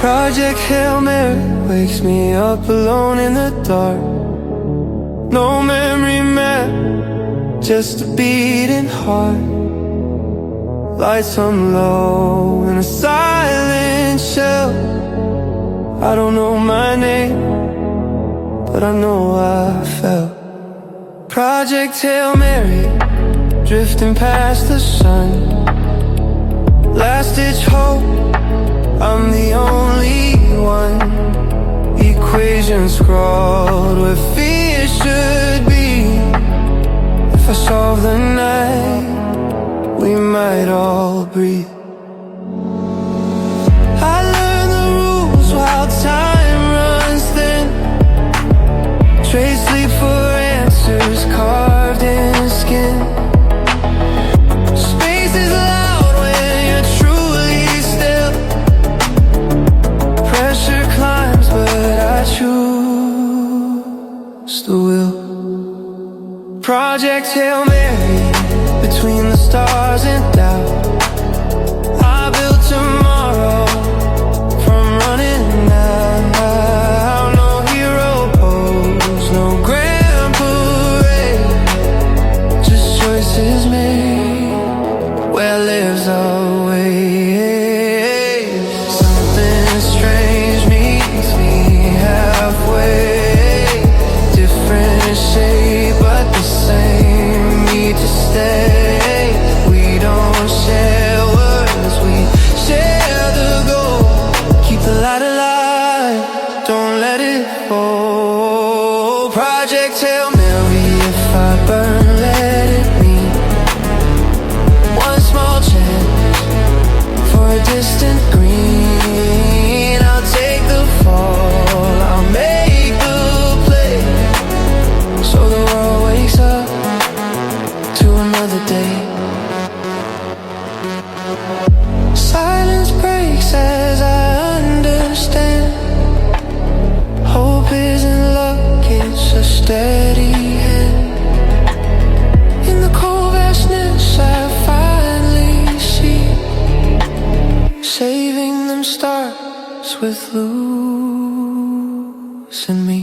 Project Hail Mary wakes me up alone in the dark. No memory map, just a beating heart. Lights on low in a silent shell. I don't know my name, but I know I fell. Project Hail Mary, drifting past the sun. Last ditch hope, I'm the only one. Equation scrawled where fear should be. If I solve the night, we might all breathe. I learned the rules while time runs thin. Trade sleep for answers carved in skin. Space is loud when you're truly still. Pressure climbs, but I choose the will. Project Hail Mary, between the stars and doubt. I built tomorrow from running now. No hero pose, no grand parade, just choices made where lives our way. Something strange meets me halfway. Different shape, but the same need to stay. We don't share words, we share the goal. Keep the light alive, don't let it fall. Project Hail Mary, if I burn, let it mean one small chance for a distant green. I'll take the fall, I'll make the play, so the world wakes up to another day. Silence breaks as I understand. Hope isn't luck, it's a steady hand. In the cold vastness I finally see, saving them starts with losing me.